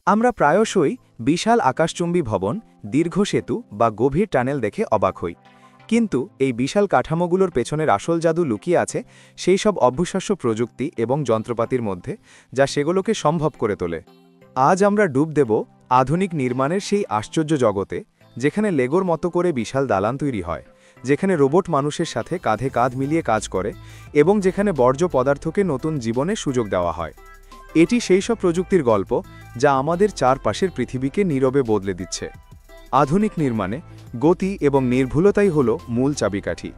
আমরা প্রায়শই বিশাল আকাশচুম্বী ভবন, দীর্ঘ সেতু বা গভীর টানেল দেখে অবাক হই। কিন্তু এই বিশাল কাঠামোগুলোর পেছনের আসল জাদু লুকিয়ে আছে সেই সব অভ্যাস্য প্রযুক্তি এবং যন্ত্রপাতির মধ্যে, যা সেগুলোকে সম্ভব করে তোলে। আজ আমরা ডুব দেব আধুনিক নির্মাণের সেই আশ্চর্য জগতে, যেখানে লেগোর মতো করে বিশাল দালান তৈরি হয়, যেখানে রোবট মানুষের সাথে কাঁধে কাঁধ মিলিয়ে কাজ করে এবং যেখানে বর্জ্য পদার্থকে নতুন জীবনের সুযোগ দেওয়া হয়। এটি সেই সব প্রযুক্তির গল্প যা আমাদের চারপাশের পৃথিবীকে নীরবে বদলে দিচ্ছে। আধুনিক নির্মাণে গতি এবং নির্ভুলতাই হল মূল চাবিকাঠি।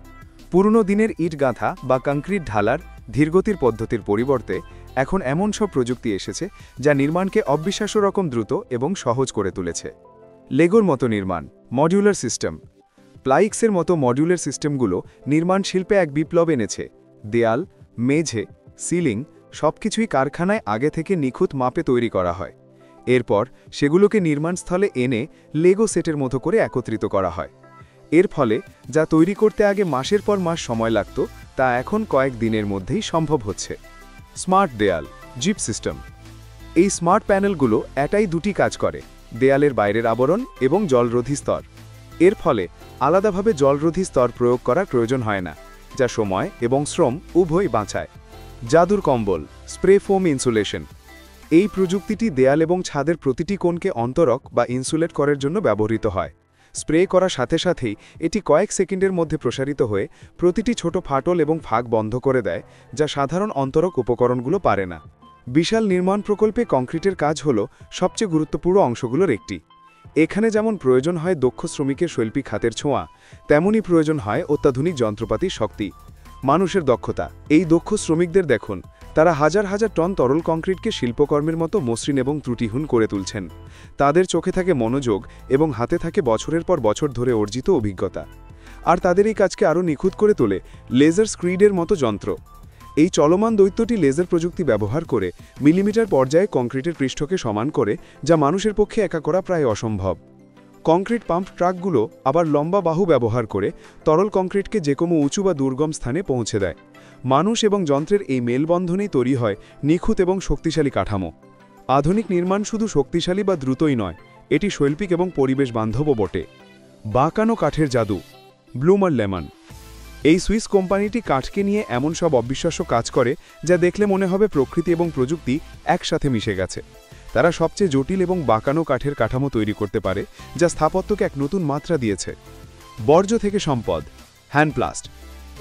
পুরনো দিনের ইট গাঁথা বা কংক্রিট ঢালার ধীরগতির পদ্ধতির পরিবর্তে এখন এমন সব প্রযুক্তি এসেছে যা নির্মাণকে অবিশ্বাস্য রকম দ্রুত এবং সহজ করে তুলেছে। লেগোর মতো নির্মাণ, মডিউলার সিস্টেম। প্লাইক্সের মতো মডিউলার সিস্টেমগুলো নির্মাণ শিল্পে এক বিপ্লব এনেছে। দেয়াল, মেঝে, সিলিং সবকিছুই কারখানায় আগে থেকে নিখুঁত মাপে তৈরি করা হয়। এরপর সেগুলোকে নির্মাণস্থলে এনে লেগো সেটের মতো করে একত্রিত করা হয়। এর ফলে যা তৈরি করতে আগে মাসের পর মাস সময় লাগত, তা এখন কয়েক দিনের মধ্যেই সম্ভব হচ্ছে। স্মার্ট দেয়াল, জিপ সিস্টেম। এই স্মার্ট প্যানেলগুলো দুটি কাজ করে: দেয়ালের বাইরের আবরণ এবং জলরোধী স্তর। এর ফলে আলাদাভাবে জলরোধী স্তর প্রয়োগ করার প্রয়োজন হয় না, যা সময় এবং শ্রম উভয় বাঁচায়। জাদুর কম্বল, স্প্রে ফোম ইনসুলেশন। এই প্রযুক্তিটি দেয়াল এবং ছাদের প্রতিটি কোণকে অন্তরক বা ইনসুলেট করার জন্য ব্যবহৃত হয়। স্প্রে করার সাথে সাথেই এটি কয়েক সেকেন্ডের মধ্যে প্রসারিত হয়ে প্রতিটি ছোট ফাটল এবং ফাঁক বন্ধ করে দেয়, যা সাধারণ অন্তরক উপকরণগুলো পারে না। বিশাল নির্মাণ প্রকল্পে কংক্রিটের কাজ হল সবচেয়ে গুরুত্বপূর্ণ অংশগুলোর একটি। এখানে যেমন প্রয়োজন হয় দক্ষ শ্রমিকের শৈল্পিক হাতের ছোঁয়া, তেমনই প্রয়োজন হয় অত্যাধুনিক যন্ত্রপাতির শক্তি, মানুষের দক্ষতা। এই দক্ষ শ্রমিকদের দেখুন, তারা হাজার হাজার টন তরল কংক্রিটকে শিল্পকর্মের মতো মসৃণ এবং ত্রুটিহীন করে তুলছেন। তাদের চোখে থাকে মনোযোগ এবং হাতে থাকে বছরের পর বছর ধরে অর্জিত অভিজ্ঞতা। আর তাদের এই কাজকে আরও নিখুঁত করে তোলে লেজার স্ক্রিডের মতো যন্ত্র। এই চলমান দৈত্যটি লেজার প্রযুক্তি ব্যবহার করে মিলিমিটার পর্যায়ে কংক্রিটের পৃষ্ঠকে সমান করে, যা মানুষের পক্ষে একা করা প্রায় অসম্ভব। কংক্রিট পাম্প ট্রাকগুলো আবার লম্বা বাহু ব্যবহার করে তরল কংক্রিটকে যে কোনো উঁচু বা দুর্গম স্থানে পৌঁছে দেয়। মানুষ এবং যন্ত্রের এই মেলবন্ধনেই তৈরি হয় নিখুঁত এবং শক্তিশালী কাঠামো। আধুনিক নির্মাণ শুধু শক্তিশালী বা দ্রুতই নয়, এটি শৈল্পিক এবং পরিবেশ বান্ধবও বটে। বাঁকানো কাঠের জাদু, ব্লুম আর লেমন। এই সুইস কোম্পানিটি কাঠকে নিয়ে এমন সব অবিশ্বাস্য কাজ করে যা দেখলে মনে হবে প্রকৃতি এবং প্রযুক্তি একসাথে মিশে গেছে। তারা সবচেয়ে জটিল এবং বাঁকানো কাঠের কাঠামো তৈরি করতে পারে, যা স্থাপত্যকে এক নতুন মাত্রা দিয়েছে। বর্জ্য থেকে সম্পদ, হ্যান্ডপ্লাস্ট।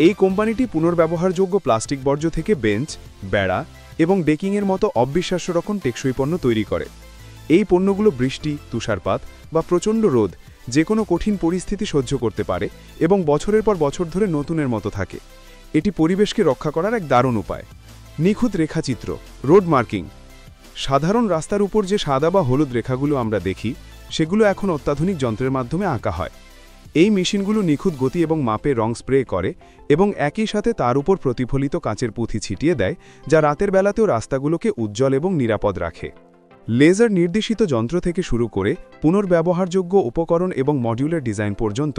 এই কোম্পানিটি পুনর্ব্যবহারযোগ্য প্লাস্টিক বর্জ্য থেকে বেঞ্চ, বেড়া এবং ডেকিংয়ের মতো অবিশ্বাস্য রকম টেকসই পণ্য তৈরি করে। এই পণ্যগুলো বৃষ্টি, তুষারপাত বা প্রচণ্ড রোদ যে কোনো কঠিন পরিস্থিতি সহ্য করতে পারে এবং বছরের পর বছর ধরে নতুনের মতো থাকে। এটি পরিবেশকে রক্ষা করার এক দারুণ উপায়। নিখুঁত রেখাচিত্র, রোড মার্কিং। সাধারণ রাস্তার উপর যে সাদা বা হলুদ রেখাগুলো আমরা দেখি, সেগুলো এখন অত্যাধুনিক যন্ত্রের মাধ্যমে আঁকা হয়। এই মেশিনগুলো নিখুঁত গতি এবং মাপে রং স্প্রে করে এবং একই সাথে তার উপর প্রতিফলিত কাঁচের পুঁথি ছিটিয়ে দেয়, যা রাতের বেলাতেও রাস্তাগুলোকে উজ্জ্বল এবং নিরাপদ রাখে। লেজার নির্দেশিত যন্ত্র থেকে শুরু করে পুনর্ব্যবহারযোগ্য উপকরণ এবং মডিউলার ডিজাইন পর্যন্ত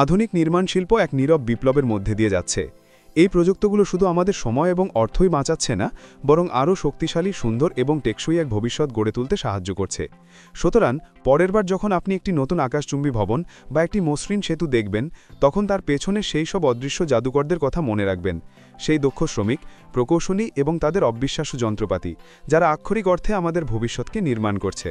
আধুনিক নির্মাণ শিল্প এক নীরব বিপ্লবের মধ্যে দিয়ে যাচ্ছে। এই প্রযুক্তিগুলো শুধু আমাদের সময় এবং অর্থই বাঁচাচ্ছে না, বরং আরও শক্তিশালী, সুন্দর এবং টেকসই এক ভবিষ্যৎ গড়ে তুলতে সাহায্য করছে। সুতরাং পরের বার যখন আপনি একটি নতুন আকাশচুম্বী ভবন বা একটি মসৃণ সেতু দেখবেন, তখন তার পেছনে সেই সব অদৃশ্য জাদুকরদের কথা মনে রাখবেন। সেই দক্ষ শ্রমিক, প্রকৌশলী এবং তাদের অবিশ্বাস্য যন্ত্রপাতি, যারা আক্ষরিক অর্থে আমাদের ভবিষ্যৎকে নির্মাণ করছে।